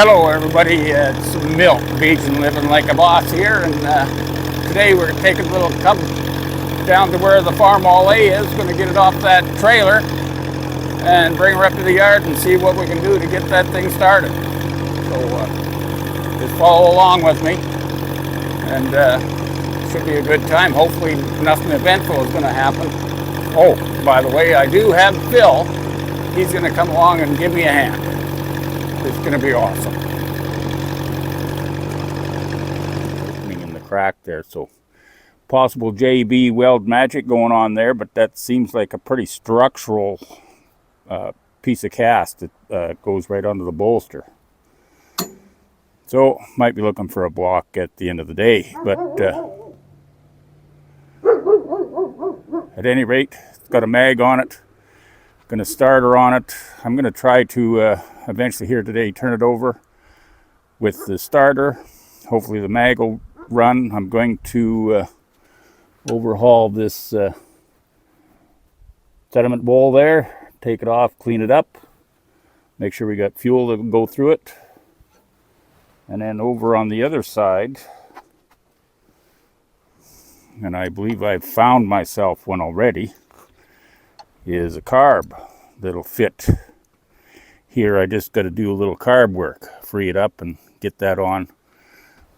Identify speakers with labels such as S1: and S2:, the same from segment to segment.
S1: Hello everybody, it's Milk Beach and Living Like a Boss here, and today we're taking a little cub down to where the Farmall A is, going to get it off that trailer and bring her up to the yard and see what we can do to get that thing started. So just follow along with me, and it should be a good time. Hopefully nothing eventful is going to happen. Oh, by the way, I do have Phil. He's going to come along and give me a hand. It's going to be awesome. Opening in the crack there, so possible JB weld magic going on there, but that seems like a pretty structural piece of cast that goes right under the bolster. So might be looking for a block at the end of the day, but at any rate, it's got a mag on it. Going to start her on it. I'm going to try to eventually here today turn it over with the starter. Hopefully the mag will run. I'm going to overhaul this sediment bowl there, take it off, clean it up, make sure we got fuel that will go through it. And then over on the other side, and I believe I've found myself one already, is a carb that'll fit here. I just got to do a little carb work, free it up and get that on.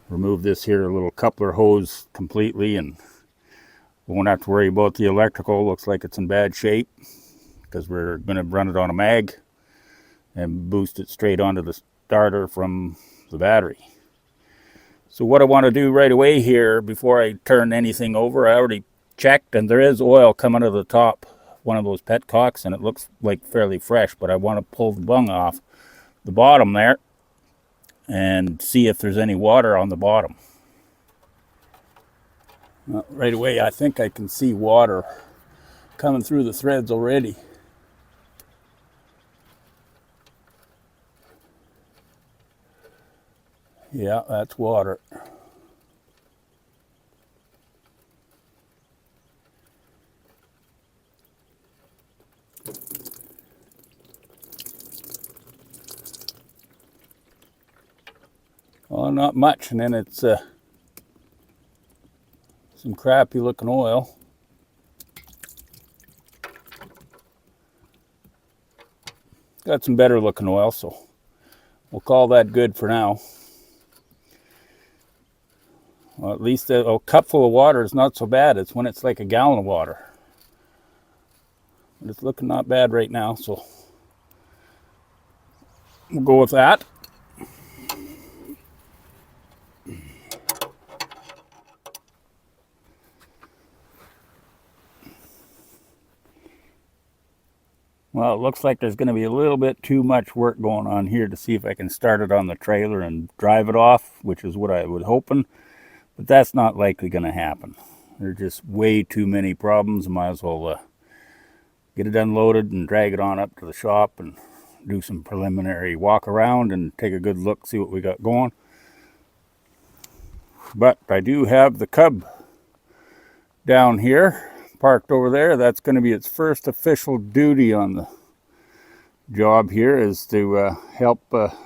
S1: Remove this here little coupler hose completely, and we won't have to worry about the electrical. Looks like it's in bad shape because we're going to run it on a mag and boost it straight onto the starter from the battery. So what I want to do right away here before I turn anything over, I already checked and there is oil coming out of the top, one of those petcocks, and it looks like fairly fresh, but I want to pull the bung off the bottom there and see if there's any water on the bottom. Well, right away I think I can see water coming through the threads already. Yeah, that's water. Well, not much, and then it's some crappy looking oil. Got some better looking oil, so we'll call that good for now. Well, at least a cup full of water is not so bad. It's when it's like a gallon of water. But it's looking not bad right now, so we'll go with that. Well, it looks like there's going to be a little bit too much work going on here to see if I can start it on the trailer and drive it off, which is what I was hoping. But that's not likely going to happen. There's just way too many problems. Might as well get it unloaded and drag it on up to the shop and do some preliminary walk around and take a good look, see what we got going. But I do have the cub down here, parked over there. That's going to be its first official duty on the job here, is to help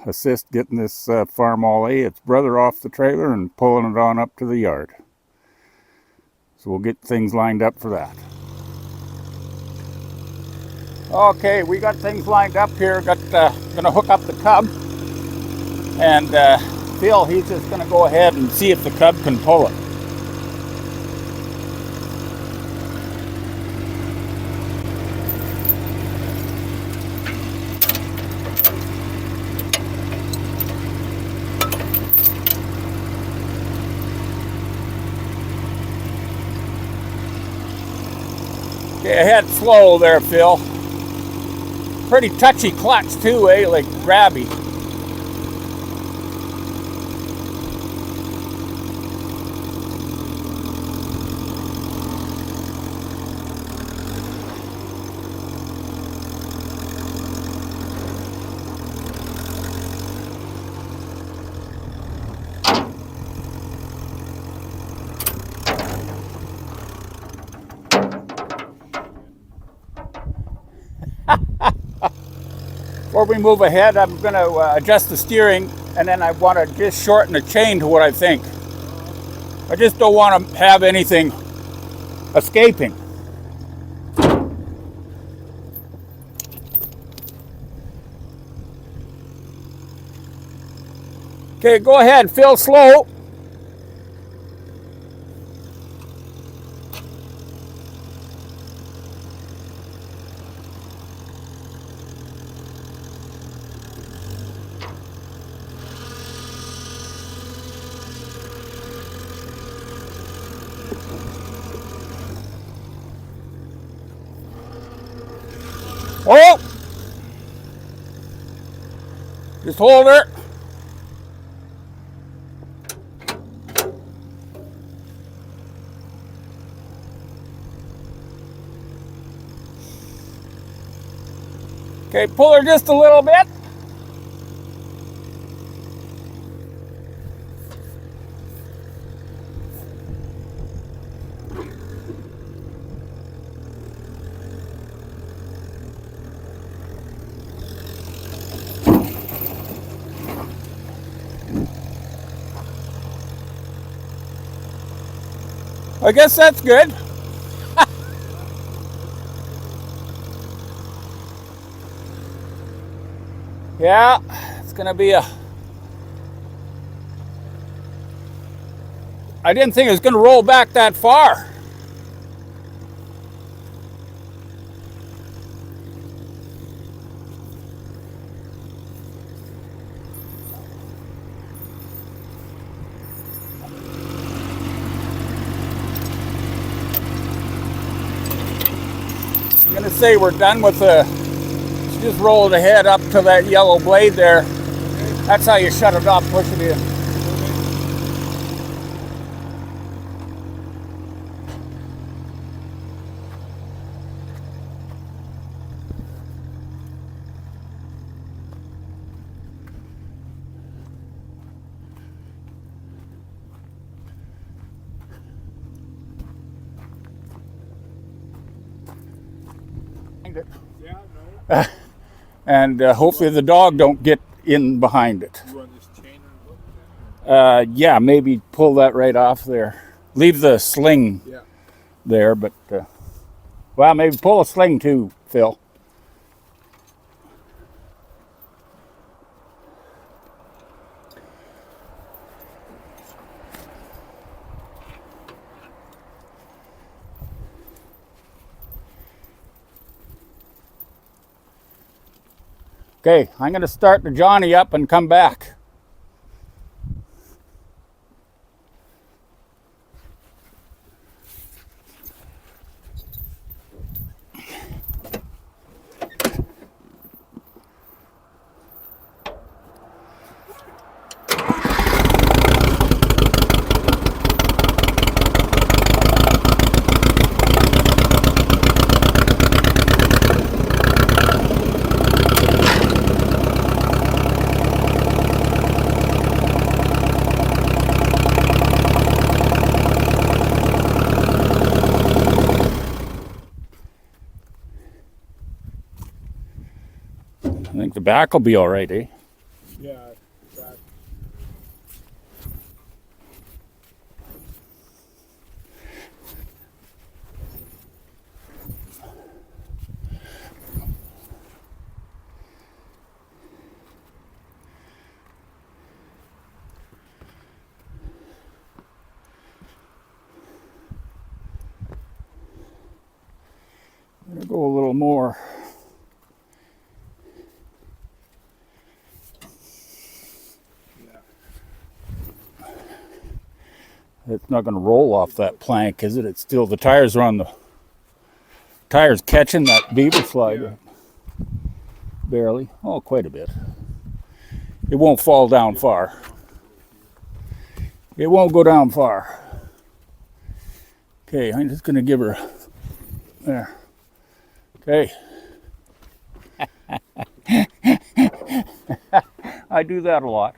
S1: assist getting this Farmall A, its brother, off the trailer and pulling it on up to the yard. So we'll get things lined up for that. Okay, we got things lined up here. Gonna hook up the cub, and Phil, he's just gonna go ahead and see if the cub can pull it. Okay, ahead slow there, Phil. Pretty touchy clutch too, eh? Like grabby. Before we move ahead, I'm going to adjust the steering and then I want to just shorten the chain to what I think. I just don't want to have anything escaping. Okay, go ahead, fill slow. Oh! Just hold her. Okay, pull her just a little bit. I guess that's good. Yeah, it's gonna be a... I didn't think it was gonna roll back that far. I'm gonna say we're done with the... Just roll the head up to that yellow blade there. That's how you shut it off, push it in. And hopefully the dog don't get in behind it. Yeah, maybe pull that right off there. Leave the sling there, but well, maybe pull a sling too, Phil. Okay, I'm going to start the Johnny up and come back. I think the back will be all right, eh?
S2: Yeah, back.
S1: I'm going to go a little more. It's not going to roll off that plank, is it? It's still, the tires are on the... Tires catching that beaver slide. Yeah. Barely. Oh, quite a bit. It won't fall down far. It won't go down far. Okay, I'm just going to give her... There. Okay. I do that a lot.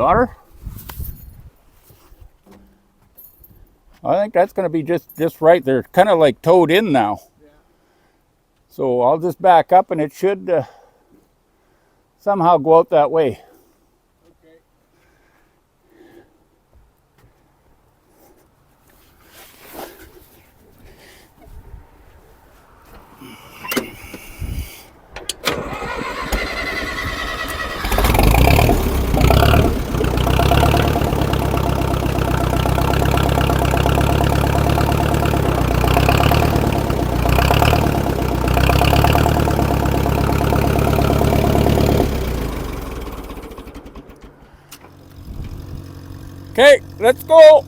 S1: got her. I think that's going to be just right. They're kind of like towed in now.
S2: Yeah.
S1: So I'll just back up and it should somehow go out that way.
S2: Okay.
S1: Okay, let's go.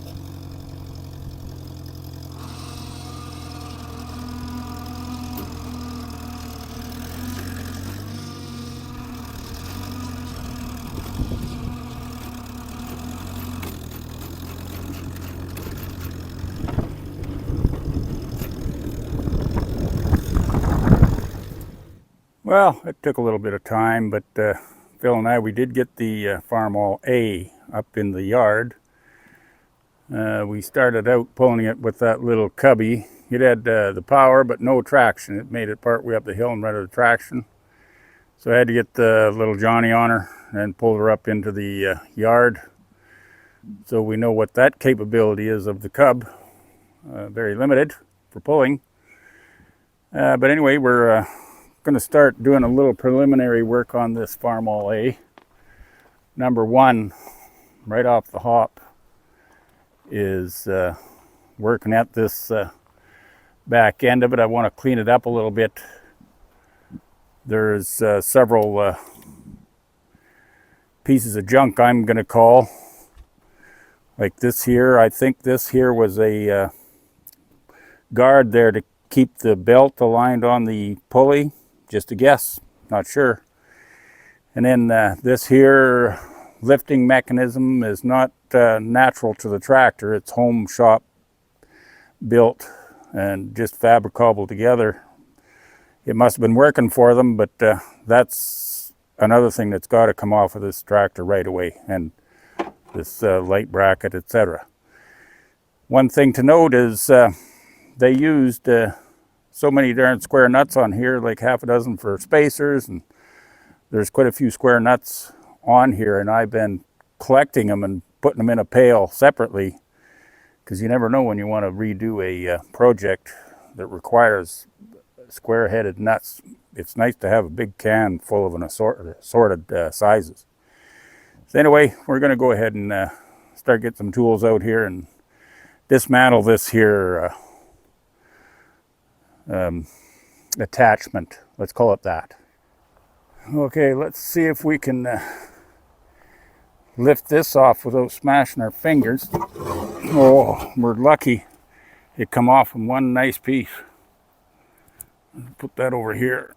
S1: Well, it took a little bit of time, but Phil and I, we did get the Farmall A up in the yard. We started out pulling it with that little cubby. It had the power, but no traction. It made it part way up the hill and ran out of traction. So I had to get the little Johnny on her and pull her up into the yard. So we know what that capability is of the cub. Very limited for pulling. But anyway, we're going to start doing a little preliminary work on this Farmall A. Number one, right off the hop, is working at this back end of it. I want to clean it up a little bit. There's several pieces of junk I'm going to call. Like this here, I think this here was a guard there to keep the belt aligned on the pulley. Just a guess, not sure. And then this here lifting mechanism is not natural to the tractor. It's home shop built and just fabric cobbled together. It must have been working for them, but that's another thing that's got to come off of this tractor right away, and this light bracket, etc. One thing to note is they used so many darn square nuts on here, like half a dozen for spacers, and there's quite a few square nuts on here, and I've been collecting them and putting them in a pail separately, because you never know when you want to redo a project that requires square-headed nuts. It's nice to have a big can full of an assorted sizes. So anyway, we're going to go ahead and start getting some tools out here and dismantle this here attachment. Let's call it that. Okay, let's see if we can lift this off without smashing our fingers. Oh, we're lucky it come off in one nice piece. Put that over here.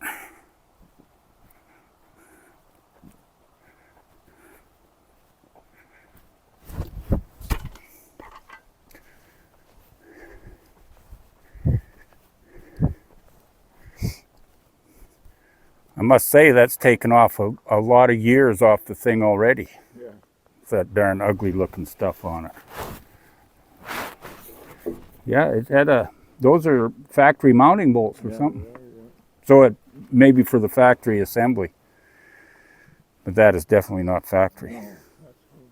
S1: I must say that's taken off a lot of years off the thing already.
S2: Yeah.
S1: It's that darn ugly looking stuff on it. Yeah, it had those are factory mounting bolts or something.
S2: Yeah.
S1: So it may be for the factory assembly. But that is definitely not factory.
S2: No, that's home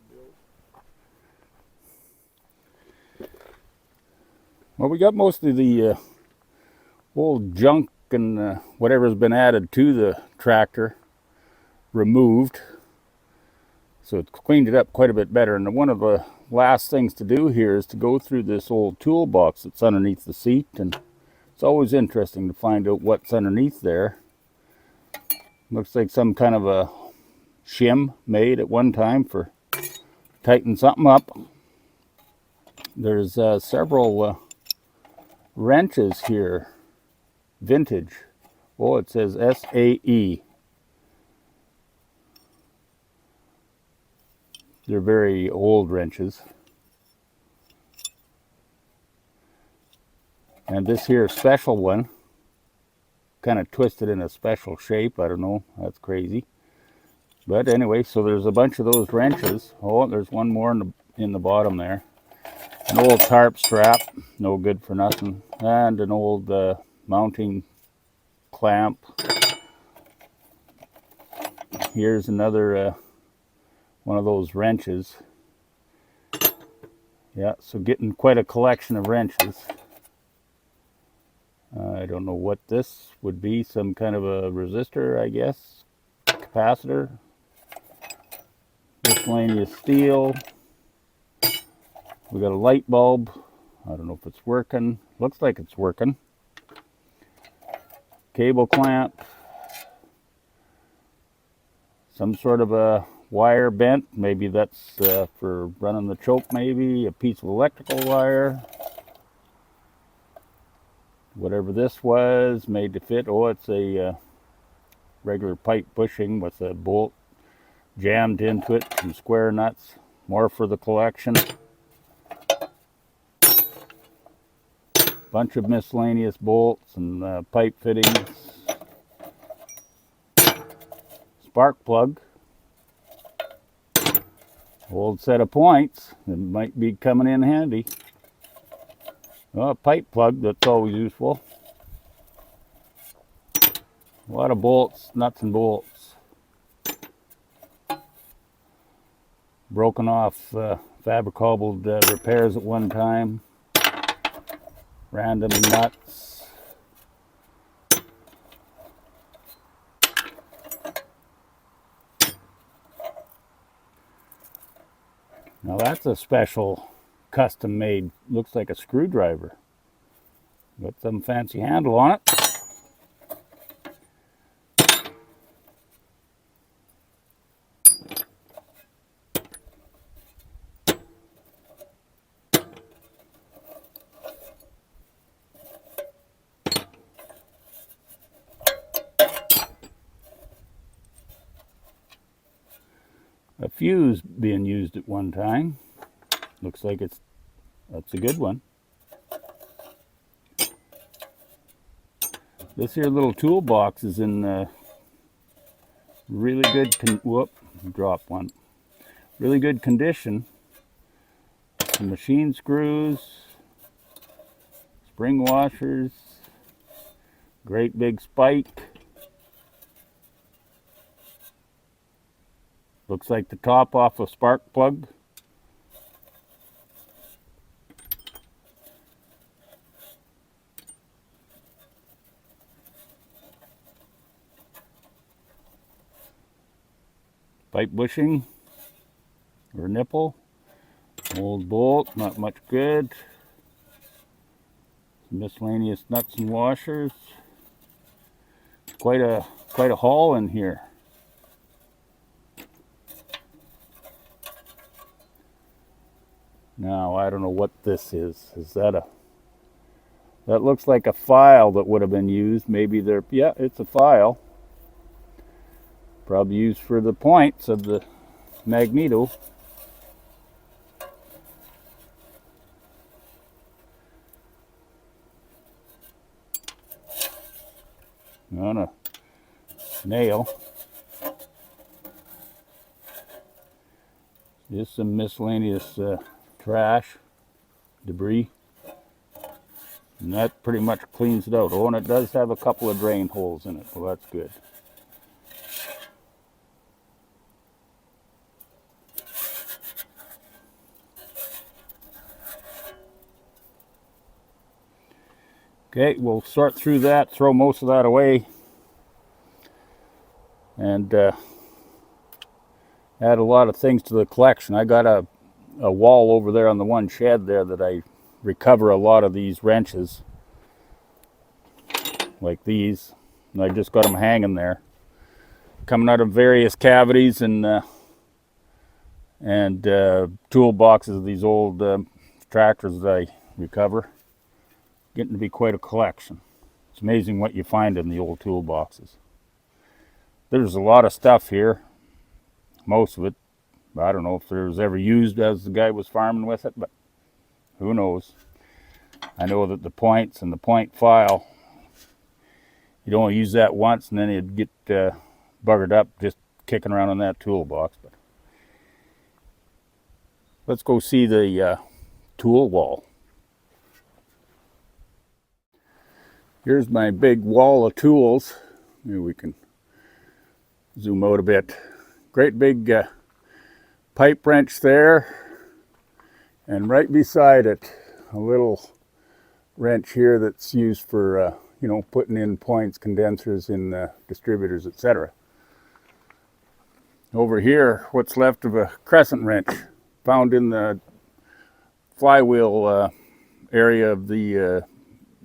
S2: built.
S1: Well, we got most of the old junk and whatever's been added to the tractor removed. So it's cleaned it up quite a bit better. And one of the last things to do here is to go through this old toolbox that's underneath the seat. And it's always interesting to find out what's underneath there. Looks like some kind of a shim made at one time for tightening something up. There's several wrenches here. Vintage. Oh, it says SAE. They're very old wrenches. And this here special one, kind of twisted in a special shape. I don't know, that's crazy. But anyway, so there's a bunch of those wrenches. Oh, there's one more in the bottom there. An old tarp strap, no good for nothing. And an old mounting clamp. Here's another one of those wrenches. Yeah, so getting quite a collection of wrenches. I don't know what this would be. Some kind of a resistor, I guess. Capacitor. Miscellaneous steel. We got a light bulb. I don't know if it's working. Looks like it's working. Cable clamp. Some sort of a wire bent. Maybe that's for running the choke, maybe. A piece of electrical wire. Whatever this was, made to fit. Oh, it's a regular pipe bushing with a bolt jammed into it. Some square nuts. More for the collection. Bunch of miscellaneous bolts and pipe fittings. Spark plug. Old set of points that might be coming in handy. Well, a pipe plug, that's always useful. A lot of bolts, nuts and bolts. Broken off fabric-hobbled repairs at one time. Random nuts. Now that's a special custom made, looks like a screwdriver. Got some fancy handle on it. A fuse being used at one time. Looks like that's a good one. This here little toolbox is in really good drop one. Really good condition. Some machine screws, spring washers, great big spike. Looks like the top off a spark plug. Pipe bushing or nipple. Old bolt, not much good. Some miscellaneous nuts and washers. Quite a haul in here. Now, I don't know what this is. Is that that looks like a file that would have been used. Maybe yeah, it's a file. Probably used for the points of the magneto. On a nail. Just some miscellaneous trash, debris, and that pretty much cleans it out. Oh, and it does have a couple of drain holes in it, well, that's good. Okay, we'll sort through that, throw most of that away, and add a lot of things to the collection. I got a wall over there on the one shed there that I recover a lot of these wrenches, like these, and I just got them hanging there, coming out of various cavities and toolboxes of these old tractors that I recover. Getting to be quite a collection. It's amazing what you find in the old toolboxes. There's a lot of stuff here, most of it. I don't know if it was ever used as the guy was farming with it, but who knows. I know that the points and the point file, you'd only use that once and then it'd get buggered up, just kicking around on that toolbox. But let's go see the tool wall. Here's my big wall of tools. Maybe we can zoom out a bit. Great big pipe wrench there, and right beside it a little wrench here that's used for you know, putting in points, condensers in distributors, etc. Over here, what's left of a crescent wrench found in the flywheel area of the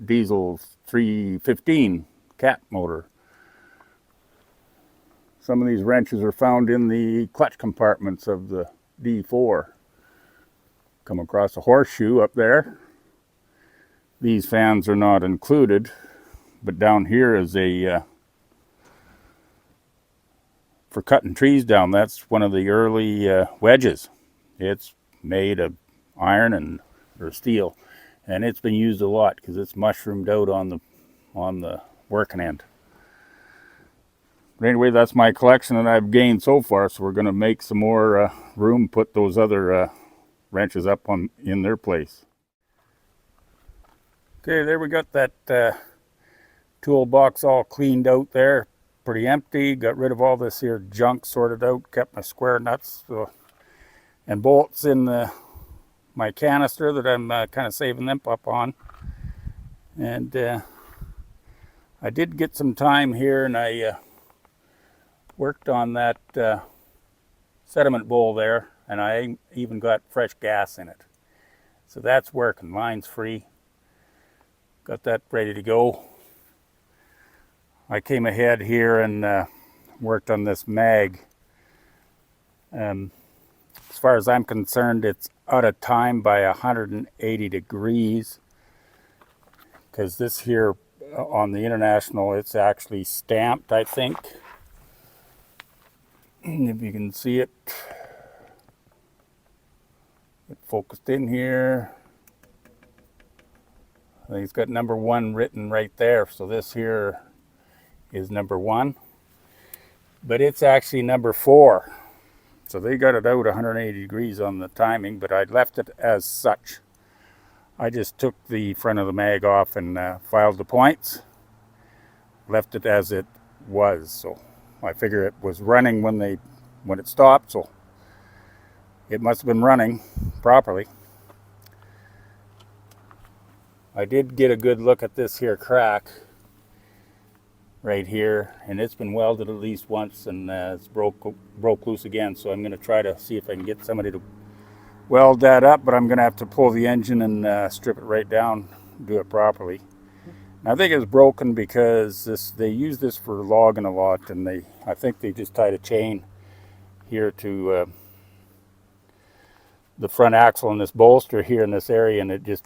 S1: diesel 315 cat motor. Some of these wrenches are found in the clutch compartments of the D4. Come across a horseshoe up there. These fans are not included, but down here is a for cutting trees down. That's one of the early wedges. It's made of iron or steel, and it's been used a lot because it's mushroomed out on the working end. But anyway, that's my collection that I've gained so far, so we're going to make some more room, put those other wrenches up in their place. Okay, there we got that toolbox all cleaned out there. Pretty empty. Got rid of all this here junk, sorted out, kept my square nuts and bolts in my canister that I'm kind of saving them up on. And I did get some time here, and I worked on that sediment bowl there, and I even got fresh gas in it. So that's working. Line's free. Got that ready to go. I came ahead here and worked on this mag. As far as I'm concerned, it's out of time by 180 degrees, because this here on the International, it's actually stamped, I think. If you can see it, focused in here. I think it's got number 1 written right there, so this here is number 1, but it's actually number 4. So they got it out 180 degrees on the timing, but I left it as such. I just took the front of the mag off and filed the points, left it as it was. So I figure it was running when it stopped, so it must have been running properly. I did get a good look at this here crack right here, and it's been welded at least once, and it's broke loose again. So I'm going to try to see if I can get somebody to weld that up, but I'm going to have to pull the engine and strip it right down, do it properly. I think it's broken because they use this for logging a lot, and I think they just tied a chain here to the front axle and this bolster here in this area, and it just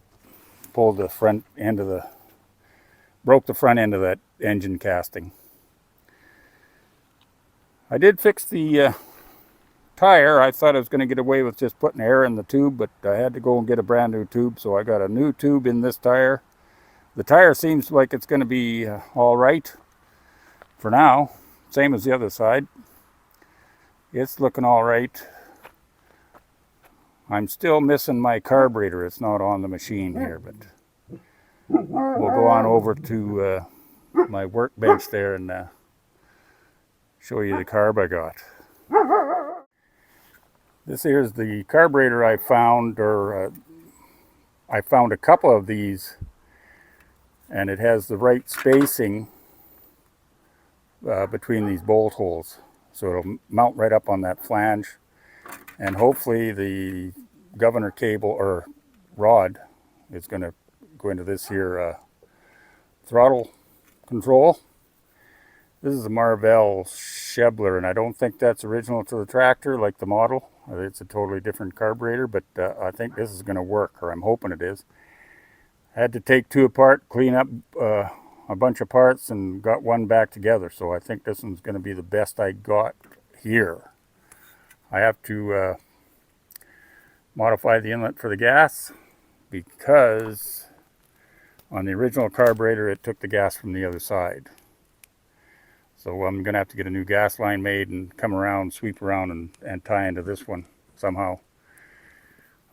S1: pulled the front end of broke the front end of that engine casting. I did fix the tire. I thought I was going to get away with just putting air in the tube, but I had to go and get a brand new tube, so I got a new tube in this tire. The tire seems like it's going to be all right for now, same as the other side. It's looking all right. I'm still missing my carburetor. It's not on the machine here, but we'll go on over to my workbench there and show you the carb I got. This here's the carburetor I found, or I found a couple of these, and it has the right spacing between these bolt holes, so it'll mount right up on that flange, and hopefully the governor cable or rod is going to go into this here throttle control. This is a Marvell Shebler, and I don't think that's original to the tractor like the model. It's a totally different carburetor, but I think this is going to work, or I'm hoping it is. I had to take 2 apart, clean up a bunch of parts, and got one back together. So I think this one's going to be the best I got here. I have to modify the inlet for the gas, because on the original carburetor it took the gas from the other side. So I'm going to have to get a new gas line made and come around, sweep around, and tie into this one somehow.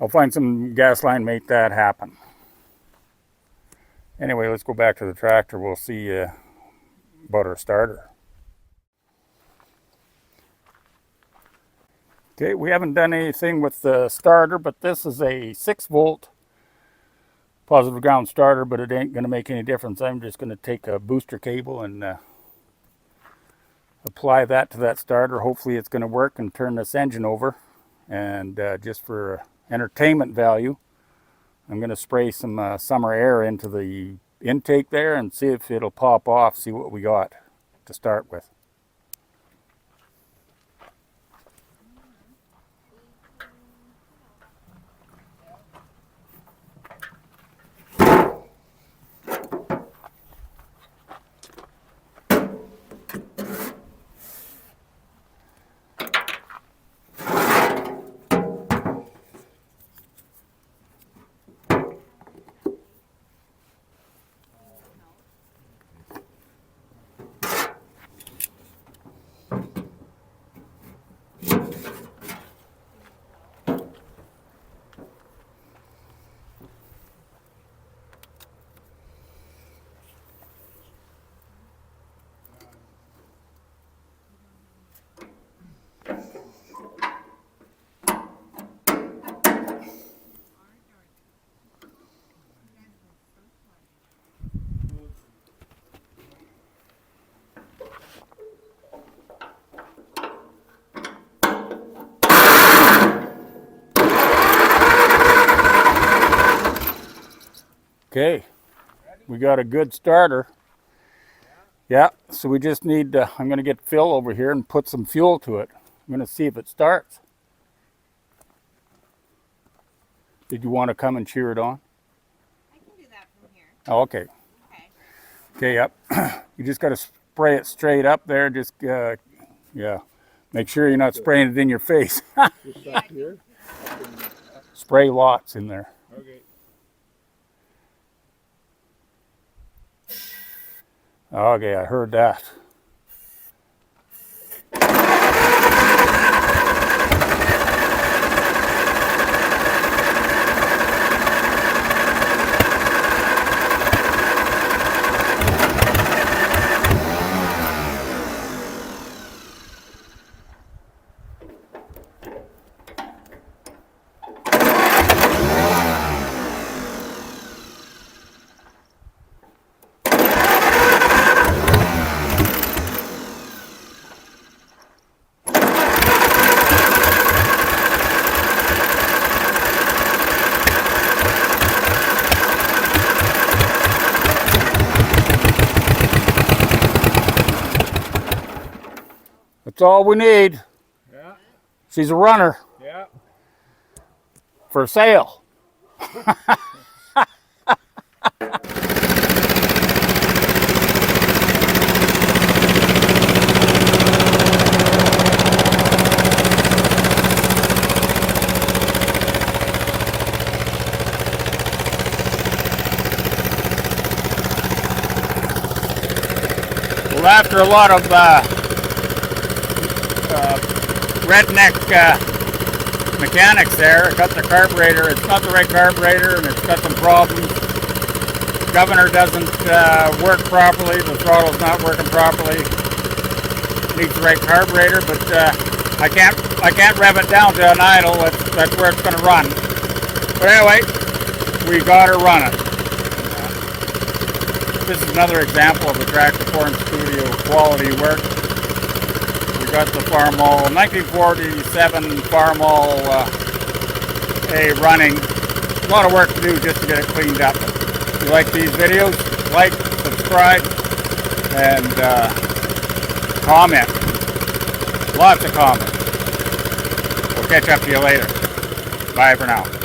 S1: I'll find some gas line, make that happen. Anyway, let's go back to the tractor. We'll see about our starter. Okay, we haven't done anything with the starter, but this is a 6-volt positive ground starter, but it ain't going to make any difference. I'm just going to take a booster cable and apply that to that starter. Hopefully it's going to work and turn this engine over. And just for entertainment value, I'm going to spray some summer air into the intake there and see if it'll pop off, see what we got to start with. Okay, we got a good starter. Yeah, so we just need, I'm going to get Phil over here and put some fuel to it. I'm going to see if it starts. Did you want to come and cheer it on?
S3: I can do that from here.
S1: Oh, okay.
S3: Okay.
S1: Okay, yep. You just got to spray it straight up there. Just, yeah. Make sure you're not spraying it in your face.
S2: Just up here.
S1: Spray lots in there.
S2: Okay.
S1: Okay, I heard that. That's all we need.
S2: Yeah.
S1: She's a runner
S2: Yeah.
S1: for sale. Well, after a lot of redneck mechanics there, I got the carburetor. It's not the right carburetor, and it's got some problems. Governor doesn't work properly. The throttle's not working properly. Needs the right carburetor, but I can't rev it down to an idle. That's where it's going to run. But anyway, we got her running. This is another example of the Tractor Forum Studio quality work. We got the Farmall 1947 Farmall A running. A lot of work to do just to get it cleaned up. If you like these videos, like, subscribe, and comment. Lots of comments. We'll catch up to you later. Bye for now.